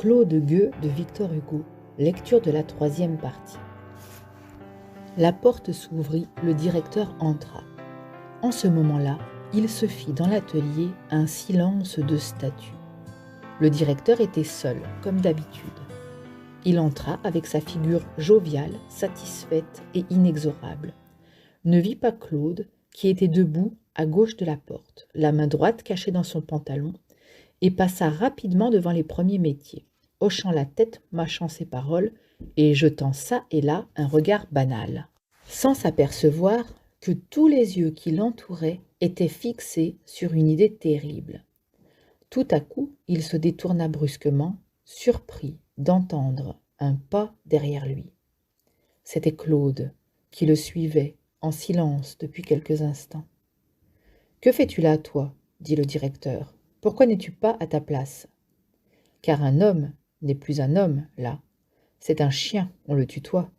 Claude Gueux de Victor Hugo, lecture de la 3e partie. La porte s'ouvrit, le directeur entra. En ce moment-là, il se fit dans l'atelier un silence de statue. Le directeur était seul, comme d'habitude. Il entra avec sa figure joviale, satisfaite et inexorable. Ne vit pas Claude, qui était debout à gauche de la porte, la main droite cachée dans son pantalon, et passa rapidement devant les premiers métiers, hochant la tête, mâchant ses paroles et jetant çà et là un regard banal, sans s'apercevoir que tous les yeux qui l'entouraient étaient fixés sur une idée terrible. Tout à coup, il se détourna brusquement, surpris d'entendre un pas derrière lui. C'était Claude, qui le suivait en silence depuis quelques instants. « Que fais-tu là, toi ?» dit le directeur. « Pourquoi n'es-tu pas à ta place ?» Car un homme n'est plus un homme, là. C'est un chien, on le tutoie.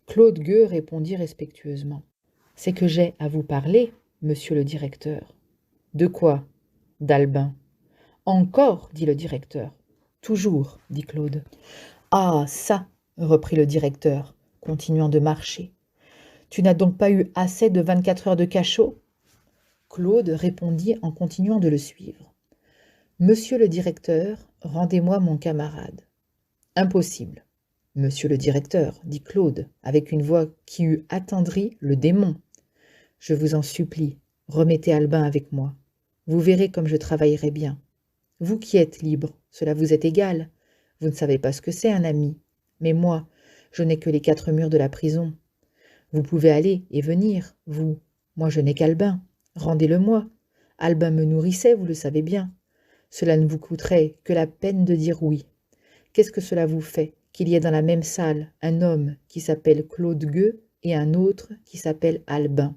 Claude Gueux répondit respectueusement. « C'est que j'ai à vous parler, monsieur le directeur. »« De quoi ?» D'Albin. « Encore, dit le directeur. »« Toujours, dit Claude. »« Ah, ça, reprit le directeur, continuant de marcher. Tu n'as donc pas eu assez de 24 heures de cachot ?» Claude répondit en continuant de le suivre. « Monsieur le directeur, rendez-moi mon camarade. »« Impossible. »« Monsieur le directeur, dit Claude, avec une voix qui eût attendri le démon. Je vous en supplie, remettez Albin avec moi. Vous verrez comme je travaillerai bien. Vous qui êtes libre, cela vous est égal. Vous ne savez pas ce que c'est un ami. Mais moi, je n'ai que les 4 murs de la prison. Vous pouvez aller et venir, vous. Moi, je n'ai qu'Albin. Rendez-le-moi. Albin me nourrissait, vous le savez bien. Cela ne vous coûterait que la peine de dire oui. Qu'est-ce que cela vous fait qu'il y ait dans la même salle un homme qui s'appelle Claude Gueux et un autre qui s'appelle Albin?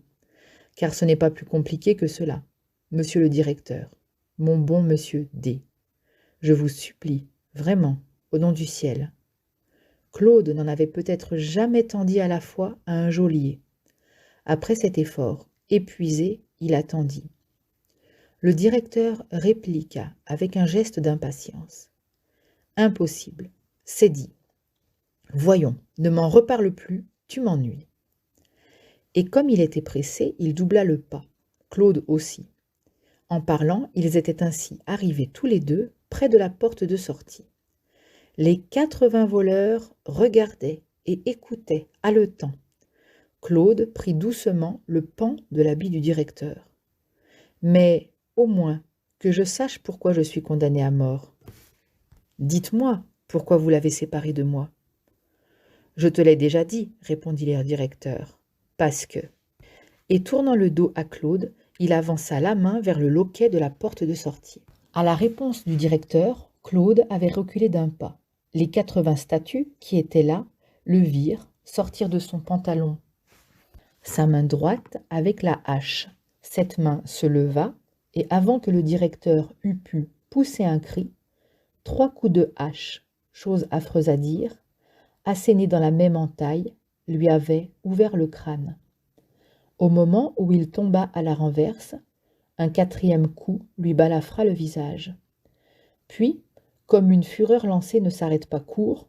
Car ce n'est pas plus compliqué que cela. Monsieur le directeur, mon bon monsieur D, je vous supplie, vraiment, au nom du ciel. Claude n'en avait peut-être jamais tant dit à la fois à un geôlier. Après cet effort, épuisé, il attendit. Le directeur répliqua avec un geste d'impatience. « Impossible, c'est dit. Voyons, ne m'en reparle plus, tu m'ennuies. » Et comme il était pressé, il doubla le pas, Claude aussi. En parlant, ils étaient ainsi arrivés tous les deux près de la porte de sortie. Les 80 voleurs regardaient et écoutaient haletants. Claude prit doucement le pan de l'habit du directeur. « Mais, au moins, que je sache pourquoi je suis condamné à mort. Dites-moi pourquoi vous l'avez séparé de moi. »« Je te l'ai déjà dit, répondit le directeur. Parce que... » Et tournant le dos à Claude, il avança la main vers le loquet de la porte de sortie. À la réponse du directeur, Claude avait reculé d'un pas. Les 80 statues qui étaient là le virent sortir de son pantalon sa main droite avec la hache. Cette main se leva, et avant que le directeur eût pu pousser un cri, 3 coups de hache, chose affreuse à dire, assénés dans la même entaille, lui avaient ouvert le crâne. Au moment où il tomba à la renverse, un 4e coup lui balafra le visage. Puis, comme une fureur lancée ne s'arrête pas court,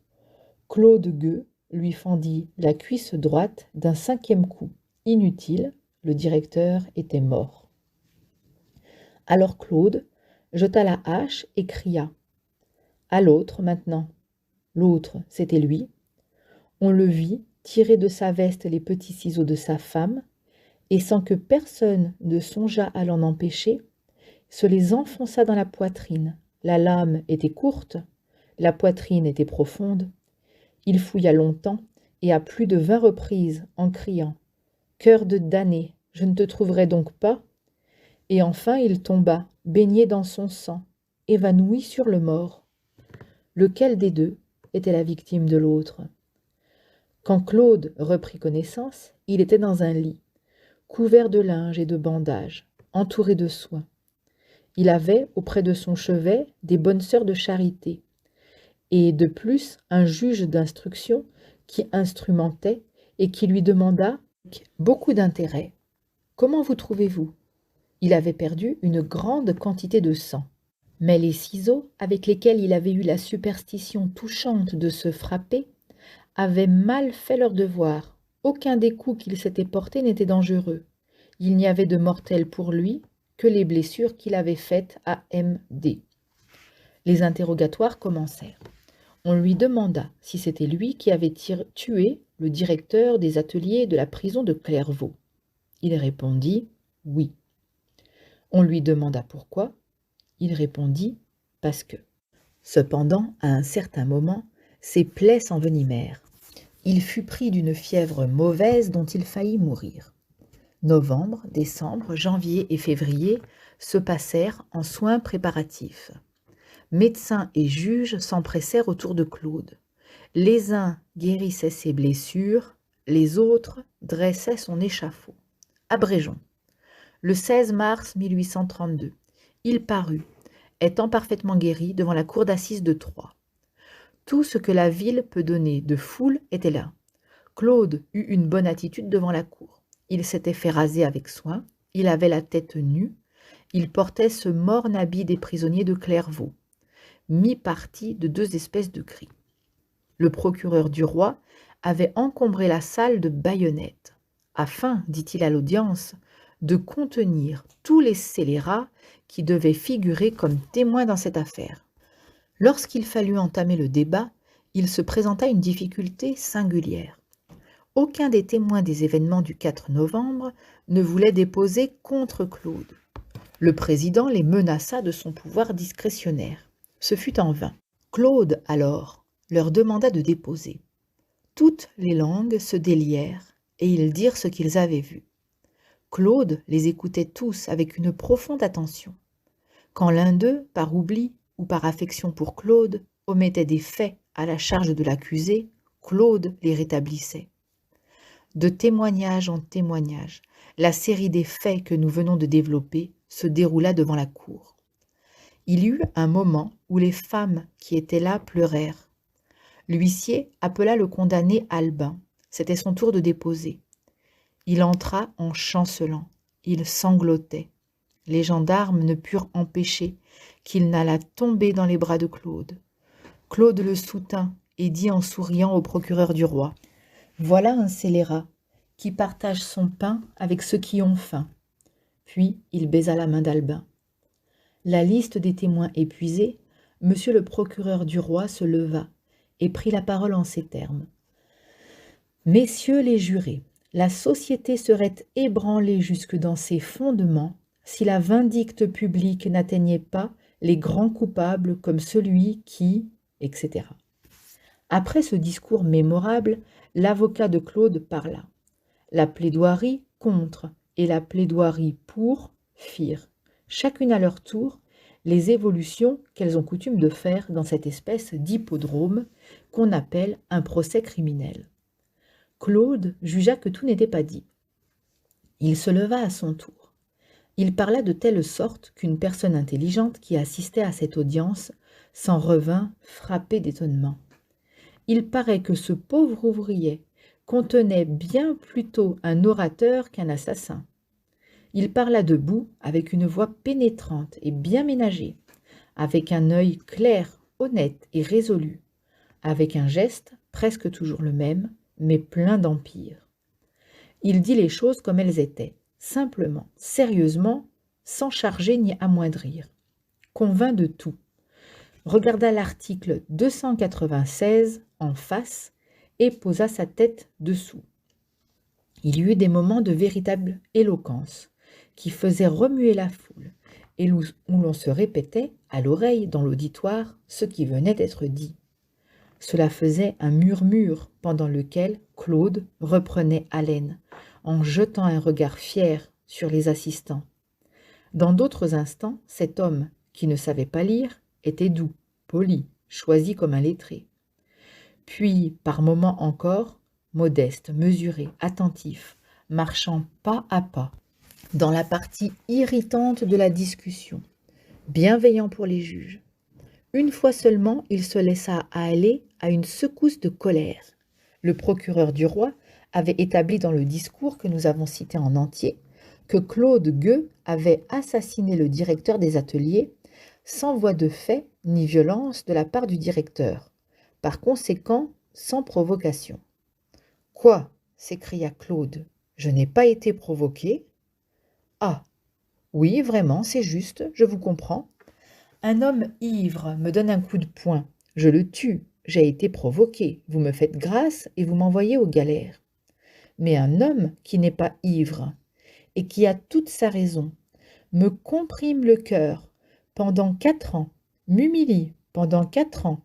Claude Gueux lui fendit la cuisse droite d'un 5e coup. Inutile, le directeur était mort. Alors Claude jeta la hache et cria « À l'autre maintenant !» L'autre, c'était lui. On le vit tirer de sa veste les petits ciseaux de sa femme, et sans que personne ne songeât à l'en empêcher, se les enfonça dans la poitrine. La lame était courte, la poitrine était profonde. Il fouilla longtemps et à plus de 20 reprises en criant « Cœur de damné, je ne te trouverai donc pas ?» Et enfin il tomba, baigné dans son sang, évanoui sur le mort. Lequel des deux était la victime de l'autre? Quand Claude reprit connaissance, il était dans un lit, couvert de linge et de bandages, entouré de soins. Il avait auprès de son chevet des bonnes sœurs de charité, et de plus un juge d'instruction qui instrumentait et qui lui demanda avec beaucoup d'intérêt « Comment vous trouvez-vous » Il avait perdu une grande quantité de sang. Mais les ciseaux, avec lesquels il avait eu la superstition touchante de se frapper, avaient mal fait leur devoir. Aucun des coups qu'il s'était portés n'était dangereux. Il n'y avait de mortel pour lui que les blessures qu'il avait faites à M.D. Les interrogatoires commencèrent. On lui demanda si c'était lui qui avait tué le directeur des ateliers de la prison de Clairvaux. Il répondit « oui ». On lui demanda pourquoi. Il répondit « parce que ». Cependant, à un certain moment, ses plaies s'envenimèrent. Il fut pris d'une fièvre mauvaise dont il faillit mourir. Novembre, décembre, janvier et février se passèrent en soins préparatifs. Médecins et juges s'empressèrent autour de Claude. Les uns guérissaient ses blessures, les autres dressaient son échafaud. Abrégeons. Le 16 mars 1832, il parut, étant parfaitement guéri, devant la cour d'assises de Troyes. Tout ce que la ville peut donner de foule était là. Claude eut une bonne attitude devant la cour. Il s'était fait raser avec soin, il avait la tête nue, il portait ce morne habit des prisonniers de Clairvaux, mi-parti de deux espèces de gris. Le procureur du roi avait encombré la salle de baïonnettes, afin, dit-il à l'audience, de contenir tous les scélérats qui devaient figurer comme témoins dans cette affaire. Lorsqu'il fallut entamer le débat, il se présenta une difficulté singulière. Aucun des témoins des événements du 4 novembre ne voulait déposer contre Claude. Le président les menaça de son pouvoir discrétionnaire. Ce fut en vain. Claude, alors, leur demanda de déposer. Toutes les langues se délièrent et ils dirent ce qu'ils avaient vu. Claude les écoutait tous avec une profonde attention. Quand l'un d'eux, par oubli ou par affection pour Claude, omettait des faits à la charge de l'accusé, Claude les rétablissait. De témoignage en témoignage, la série des faits que nous venons de développer se déroula devant la cour. Il y eut un moment où les femmes qui étaient là pleurèrent. L'huissier appela le condamné Albin. C'était son tour de déposer. Il entra en chancelant. Il sanglotait. Les gendarmes ne purent empêcher qu'il n'allât tomber dans les bras de Claude. Claude le soutint et dit en souriant au procureur du roi : « Voilà un scélérat qui partage son pain avec ceux qui ont faim. » Puis il baisa la main d'Albin. La liste des témoins épuisée, monsieur le procureur du roi se leva et prit la parole en ces termes. « Messieurs les jurés, la société serait ébranlée jusque dans ses fondements si la vindicte publique n'atteignait pas les grands coupables comme celui qui, etc. » Après ce discours mémorable, l'avocat de Claude parla. La plaidoirie contre et la plaidoirie pour firent, chacune à leur tour, les évolutions qu'elles ont coutume de faire dans cette espèce d'hippodrome qu'on appelle un procès criminel. Claude jugea que tout n'était pas dit. Il se leva à son tour. Il parla de telle sorte qu'une personne intelligente qui assistait à cette audience s'en revint frappée d'étonnement. Il paraît que ce pauvre ouvrier contenait bien plutôt un orateur qu'un assassin. Il parla debout avec une voix pénétrante et bien ménagée, avec un œil clair, honnête et résolu, avec un geste presque toujours le même, mais plein d'empire. Il dit les choses comme elles étaient, simplement, sérieusement, sans charger ni amoindrir. Convint de tout. Regarda l'article 296 en face et posa sa tête dessous. Il y eut des moments de véritable éloquence qui faisaient remuer la foule et où l'on se répétait à l'oreille dans l'auditoire ce qui venait d'être dit. Cela faisait un murmure pendant lequel Claude reprenait haleine en jetant un regard fier sur les assistants. Dans d'autres instants, cet homme qui ne savait pas lire était doux, poli, choisi comme un lettré. Puis, par moments encore, modeste, mesuré, attentif, marchant pas à pas, dans la partie irritante de la discussion, bienveillant pour les juges. Une fois seulement, il se laissa aller à une secousse de colère. Le procureur du roi avait établi dans le discours que nous avons cité en entier que Claude Gueux avait assassiné le directeur des ateliers sans voie de fait ni violence de la part du directeur, par conséquent sans provocation. « Quoi ?» s'écria Claude. « Je n'ai pas été provoqué ?»« Ah, oui, vraiment, c'est juste, je vous comprends. Un homme ivre me donne un coup de poing, je le tue, j'ai été provoqué, vous me faites grâce et vous m'envoyez aux galères. Mais un homme qui n'est pas ivre et qui a toute sa raison me comprime le cœur pendant 4 ans, m'humilie pendant 4 ans,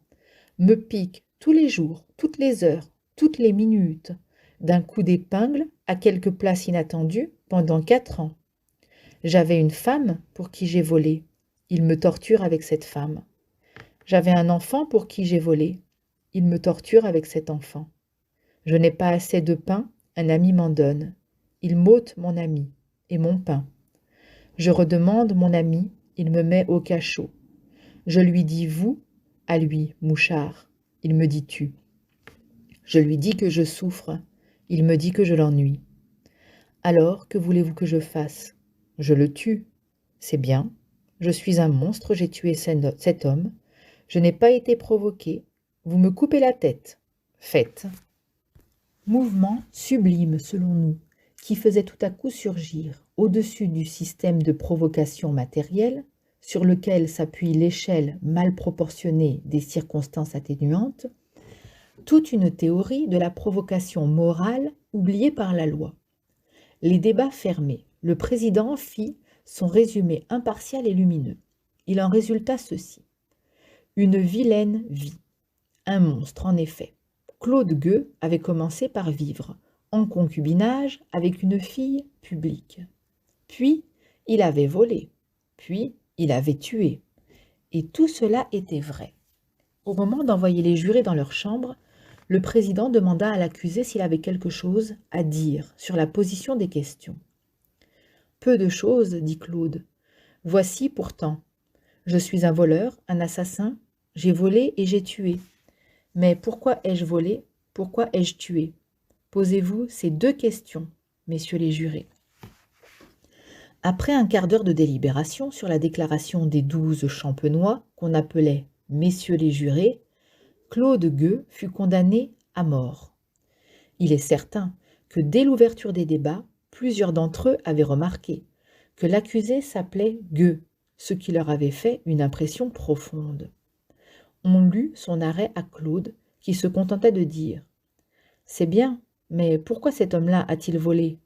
me pique tous les jours, toutes les heures, toutes les minutes, d'un coup d'épingle à quelque place inattendue pendant 4 ans. J'avais une femme pour qui j'ai volé. Il me torture avec cette femme. J'avais un enfant pour qui j'ai volé. Il me torture avec cet enfant. Je n'ai pas assez de pain, un ami m'en donne. Il m'ôte mon ami et mon pain. Je redemande mon ami, il me met au cachot. Je lui dis vous, à lui, mouchard. Il me dit tu. Je lui dis que je souffre. Il me dit que je l'ennuie. Alors, que voulez-vous que je fasse? Je le tue. C'est bien. Je suis un monstre, j'ai tué cet homme. Je n'ai pas été provoqué. Vous me coupez la tête. Faites. Mouvement sublime selon nous, qui faisait tout à coup surgir, au-dessus du système de provocation matérielle, sur lequel s'appuie l'échelle mal proportionnée des circonstances atténuantes, toute une théorie de la provocation morale oubliée par la loi. Les débats fermés, le président fit son résumé impartial et lumineux. Il en résulta ceci. Une vilaine vie. Un monstre, en effet. Claude Gueux avait commencé par vivre en concubinage avec une fille publique. Puis, il avait volé. Puis, il avait tué. Et tout cela était vrai. Au moment d'envoyer les jurés dans leur chambre, le président demanda à l'accusé s'il avait quelque chose à dire sur la position des questions. « Peu de choses, dit Claude. Voici pourtant. Je suis un voleur, un assassin. J'ai volé et j'ai tué. Mais pourquoi ai-je volé? Pourquoi ai-je tué? Posez-vous ces 2 questions, messieurs les jurés. » Après un quart d'heure de délibération sur la déclaration des 12 champenois, qu'on appelait « messieurs les jurés », Claude Gueux fut condamné à mort. Il est certain que dès l'ouverture des débats, plusieurs d'entre eux avaient remarqué que l'accusé s'appelait Gueux, ce qui leur avait fait une impression profonde. On lut son arrêt à Claude, qui se contentait de dire « C'est bien, mais pourquoi cet homme-là a-t-il volé?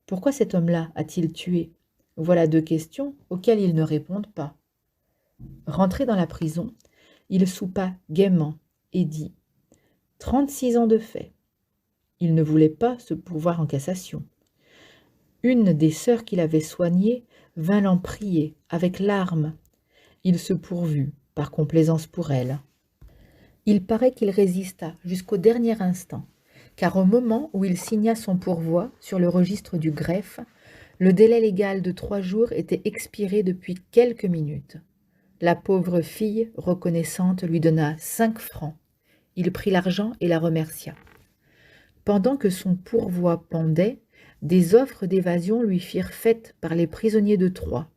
Pourquoi cet homme-là a-t-il tué? Voilà 2 questions auxquelles ils ne répondent pas. » Rentré dans la prison, il soupa gaiement et dit « 36 ans de fait. » Il ne voulait pas se pourvoir en cassation. Une des sœurs qu'il avait soignées vint l'en prier avec larmes. Il se pourvut, par complaisance pour elle. Il paraît qu'il résista jusqu'au dernier instant, car au moment où il signa son pourvoi sur le registre du greffe, le délai légal de 3 jours était expiré depuis quelques minutes. La pauvre fille, reconnaissante, lui donna 5 francs. Il prit l'argent et la remercia. Pendant que son pourvoi pendait, des offres d'évasion lui firent faites par les prisonniers de Troyes,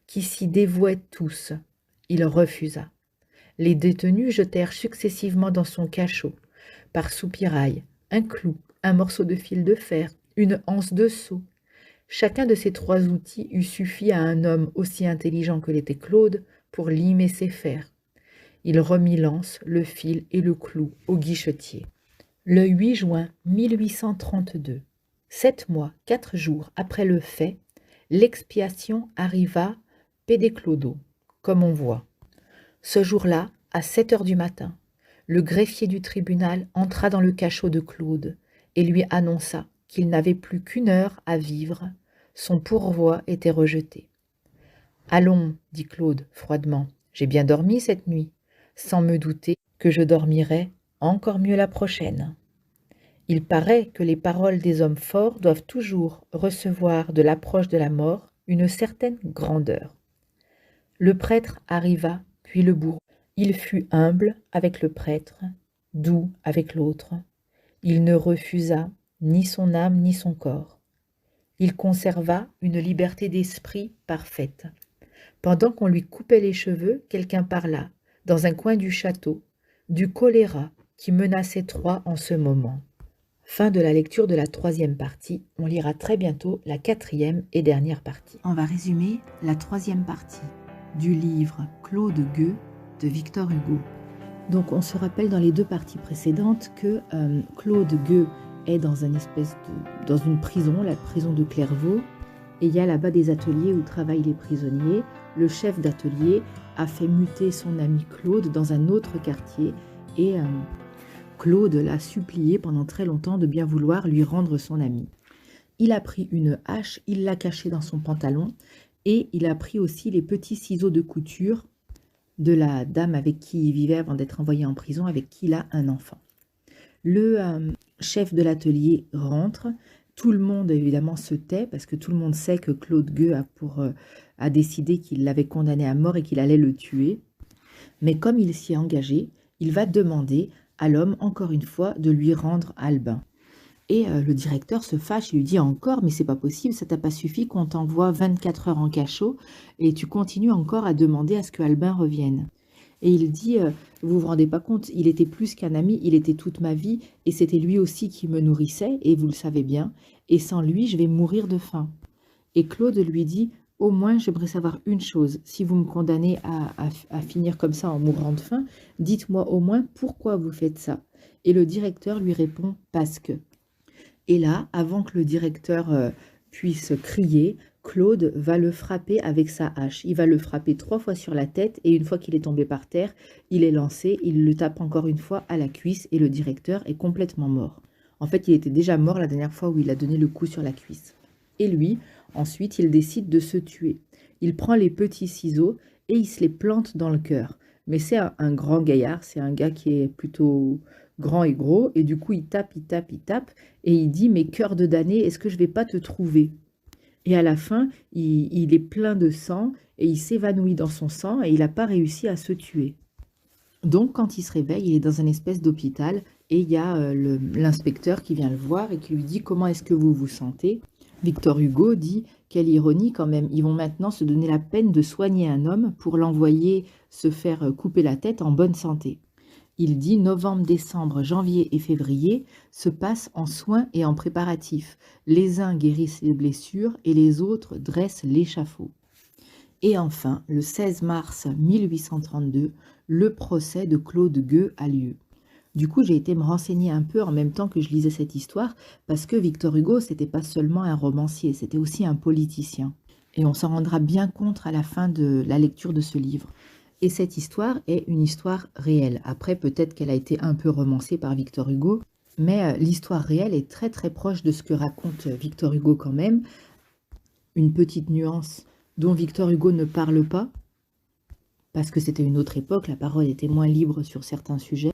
qui s'y dévouaient tous. Il refusa. Les détenus jetèrent successivement dans son cachot, par soupirail, un clou, un morceau de fil de fer, une anse de seau. Chacun de ces 3 outils eût suffi à un homme aussi intelligent que l'était Claude pour limer ses fers. Il remit l'anse, le fil et le clou au guichetier. Le 8 juin 1832, 7 mois, 4 jours après le fait, l'expiation arriva pede Clodo, comme on voit. Ce jour-là, à 7 heures du matin, le greffier du tribunal entra dans le cachot de Claude et lui annonça qu'il n'avait plus qu'1 heure à vivre. Son pourvoi était rejeté. « Allons, dit Claude froidement, j'ai bien dormi cette nuit, sans me douter que je dormirai encore mieux la prochaine. » Il paraît que les paroles des hommes forts doivent toujours recevoir de l'approche de la mort une certaine grandeur. Le prêtre arriva, puis le bourreau. Il fut humble avec le prêtre, doux avec l'autre. Il ne refusa ni son âme ni son corps. Il conserva une liberté d'esprit parfaite. Pendant qu'on lui coupait les cheveux, quelqu'un parla, dans un coin du château, du choléra qui menaçait Troyes en ce moment. Fin de la lecture de la 3e partie. On lira très bientôt la 4e et dernière partie. On va résumer la 3e partie du livre Claude Gueux de Victor Hugo. Donc on se rappelle dans les 2 parties précédentes que Claude Gueux est dans dans une prison, la prison de Clairvaux, et il y a là-bas des ateliers où travaillent les prisonniers. Le chef d'atelier a fait muter son ami Claude dans un autre quartier et Claude l'a supplié pendant très longtemps de bien vouloir lui rendre son ami. Il a pris une hache, il l'a cachée dans son pantalon et il a pris aussi les petits ciseaux de couture de la dame avec qui il vivait avant d'être envoyé en prison, avec qui il a un enfant. Le chef de l'atelier rentre. Tout le monde, évidemment, se tait parce que tout le monde sait que Claude Gueux a décidé qu'il l'avait condamné à mort et qu'il allait le tuer. Mais comme il s'y est engagé, il va demander à l'homme, encore une fois, de lui rendre Albin. Et le directeur se fâche, il lui dit encore, mais c'est pas possible, ça t'a pas suffi qu'on t'envoie 24 heures en cachot et tu continues encore à demander à ce que Albin revienne. Et il dit, vous vous rendez pas compte, il était plus qu'un ami, il était toute ma vie, et c'était lui aussi qui me nourrissait, et vous le savez bien, et sans lui, je vais mourir de faim. Et Claude lui dit, au moins, j'aimerais savoir une chose, si vous me condamnez à finir comme ça en mourant de faim, dites-moi au moins pourquoi vous faites ça. Et le directeur lui répond, parce que. Et là, avant que le directeur puisse crier, Claude va le frapper avec sa hache. Il va le frapper 3 fois sur la tête et une fois qu'il est tombé par terre, il est lancé, il le tape encore une fois à la cuisse et le directeur est complètement mort. En fait, il était déjà mort la dernière fois où il a donné le coup sur la cuisse. Et lui, ensuite, il décide de se tuer. Il prend les petits ciseaux et il se les plante dans le cœur. Mais c'est un grand gaillard, c'est un gars qui est plutôt grand et gros, et du coup, il tape, et il dit, mais cœur de damné, est-ce que je vais pas te trouver ? Et à la fin, il est plein de sang et il s'évanouit dans son sang et il n'a pas réussi à se tuer. Donc, quand il se réveille, il est dans une espèce d'hôpital et il y a l'inspecteur qui vient le voir et qui lui dit « Comment est-ce que vous vous sentez ?» Victor Hugo dit « Quelle ironie quand même, ils vont maintenant se donner la peine de soigner un homme pour l'envoyer se faire couper la tête en bonne santé. » Il dit « Novembre, décembre, janvier et février se passent en soins et en préparatifs. Les uns guérissent les blessures et les autres dressent l'échafaud. » Et enfin, le 16 mars 1832, le procès de Claude Gueux a lieu. Du coup, j'ai été me renseigner un peu en même temps que je lisais cette histoire, parce que Victor Hugo, c'était pas seulement un romancier, c'était aussi un politicien. Et on s'en rendra bien compte à la fin de la lecture de ce livre. Et cette histoire est une histoire réelle. Après, peut-être qu'elle a été un peu romancée par Victor Hugo, mais l'histoire réelle est très très proche de ce que raconte Victor Hugo quand même. Une petite nuance dont Victor Hugo ne parle pas, parce que c'était une autre époque, la parole était moins libre sur certains sujets.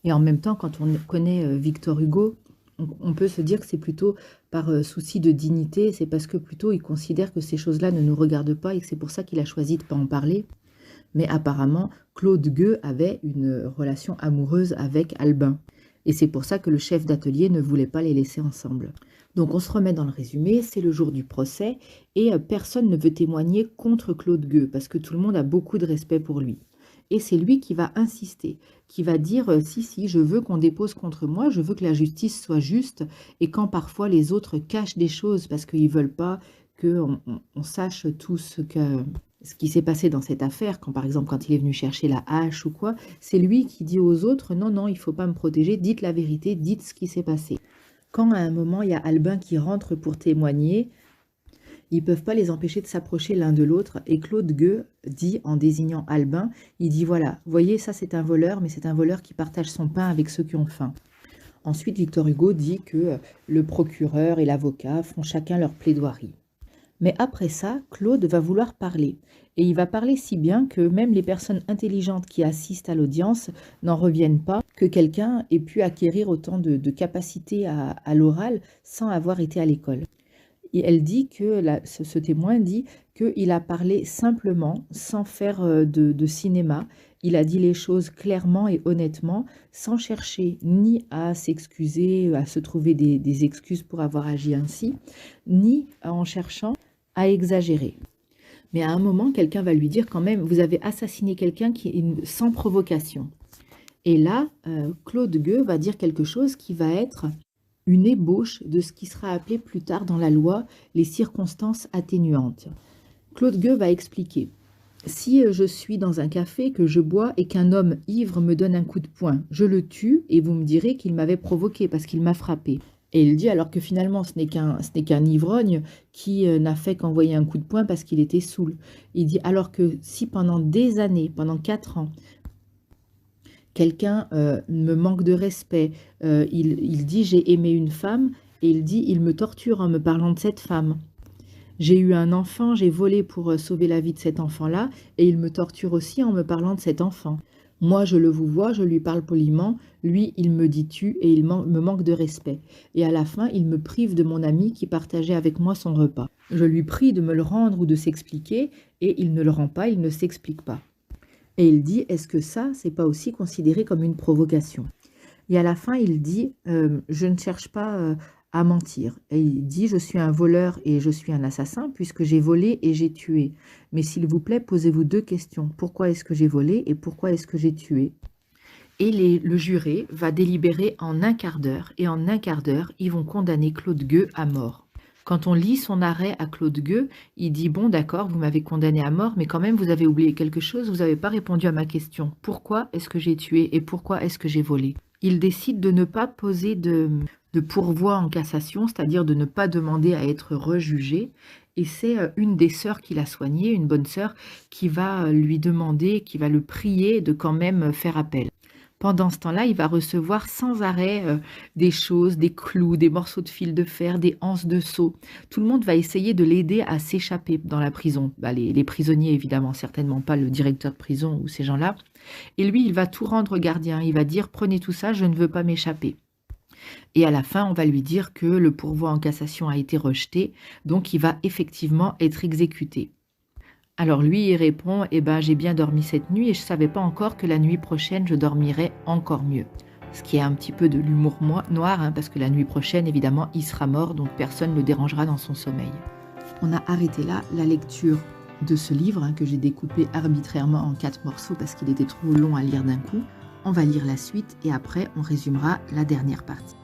Et en même temps, quand on connaît Victor Hugo, on peut se dire que c'est plutôt par souci de dignité, c'est parce que plutôt il considère que ces choses-là ne nous regardent pas et que c'est pour ça qu'il a choisi de ne pas en parler. Mais apparemment, Claude Gueux avait une relation amoureuse avec Albin. Et c'est pour ça que le chef d'atelier ne voulait pas les laisser ensemble. Donc on se remet dans le résumé, c'est le jour du procès, et personne ne veut témoigner contre Claude Gueux, parce que tout le monde a beaucoup de respect pour lui. Et c'est lui qui va insister, qui va dire « Si, je veux qu'on dépose contre moi, je veux que la justice soit juste, et quand parfois les autres cachent des choses parce qu'ils ne veulent pas qu'on sache tout ce qui s'est passé dans cette affaire, quand par exemple quand il est venu chercher la hache ou quoi, c'est lui qui dit aux autres « Non, il ne faut pas me protéger, dites la vérité, dites ce qui s'est passé ». Quand à un moment il y a Albin qui rentre pour témoigner, ils ne peuvent pas les empêcher de s'approcher l'un de l'autre. Et Claude Gueux dit, en désignant Albin, il dit « Voilà, voyez, ça c'est un voleur, mais c'est un voleur qui partage son pain avec ceux qui ont faim. » Ensuite, Victor Hugo dit que le procureur et l'avocat font chacun leur plaidoirie. Mais après ça, Claude va vouloir parler. Et il va parler si bien que même les personnes intelligentes qui assistent à l'audience n'en reviennent pas que quelqu'un ait pu acquérir autant de capacités à l'oral sans avoir été à l'école. Et elle dit que, ce témoin dit qu'il a parlé simplement, sans faire de cinéma. Il a dit les choses clairement et honnêtement, sans chercher ni à s'excuser, à se trouver des excuses pour avoir agi ainsi, ni en cherchant à exagérer. Mais à un moment, quelqu'un va lui dire quand même, vous avez assassiné quelqu'un sans provocation. Et là, Claude Gueux va dire quelque chose qui va être une ébauche de ce qui sera appelé plus tard dans la loi les circonstances atténuantes. Claude Gueux va expliquer. Si je suis dans un café, que je bois et qu'un homme ivre me donne un coup de poing, je le tue et vous me direz qu'il m'avait provoqué parce qu'il m'a frappé. Et il dit alors que finalement ce n'est qu'un ivrogne qui n'a fait qu'envoyer un coup de poing parce qu'il était saoul. Il dit alors que si pendant des années, pendant 4 ans, quelqu'un me manque de respect, il dit j'ai aimé une femme et il dit il me torture en me parlant de cette femme. J'ai eu un enfant, j'ai volé pour sauver la vie de cet enfant-là, et il me torture aussi en me parlant de cet enfant. Moi, je le vous vois, je lui parle poliment, lui, il me dit tu, et il me manque de respect. Et à la fin, il me prive de mon ami qui partageait avec moi son repas. Je lui prie de me le rendre ou de s'expliquer, et il ne le rend pas, il ne s'explique pas. Et il dit, est-ce que ça, c'est pas aussi considéré comme une provocation? Et à la fin, il dit, je ne cherche pas à mentir. Et il dit, je suis un voleur et je suis un assassin puisque j'ai volé et j'ai tué. Mais s'il vous plaît, posez-vous 2 questions. Pourquoi est-ce que j'ai volé et pourquoi est-ce que j'ai tué? Et le juré va délibérer en un quart d'heure. Et en un quart d'heure, ils vont condamner Claude Gueux à mort. Quand on lit son arrêt à Claude Gueux, il dit, bon d'accord, vous m'avez condamné à mort, mais quand même vous avez oublié quelque chose, vous n'avez pas répondu à ma question. Pourquoi est-ce que j'ai tué et pourquoi est-ce que j'ai volé? Il décide de ne pas poser de pourvoi en cassation, c'est-à-dire de ne pas demander à être rejugé. Et c'est une des sœurs qu'il a soignées, une bonne sœur, qui va lui demander, qui va le prier de quand même faire appel. Pendant ce temps-là, il va recevoir sans arrêt des choses, des clous, des morceaux de fil de fer, des anses de seau. Tout le monde va essayer de l'aider à s'échapper dans la prison. Les prisonniers, évidemment, certainement pas le directeur de prison ou ces gens-là. Et lui, il va tout rendre gardien. Il va dire, prenez tout ça, je ne veux pas m'échapper. Et à la fin, on va lui dire que le pourvoi en cassation a été rejeté, donc il va effectivement être exécuté. Alors lui, il répond, eh ben, j'ai bien dormi cette nuit et je ne savais pas encore que la nuit prochaine, je dormirais encore mieux. Ce qui est un petit peu de l'humour noir, hein, parce que la nuit prochaine, évidemment, il sera mort, donc personne ne le dérangera dans son sommeil. On a arrêté là la lecture de ce livre, hein, que j'ai découpé arbitrairement en 4 morceaux parce qu'il était trop long à lire d'un coup. On va lire la suite et après, on résumera la dernière partie.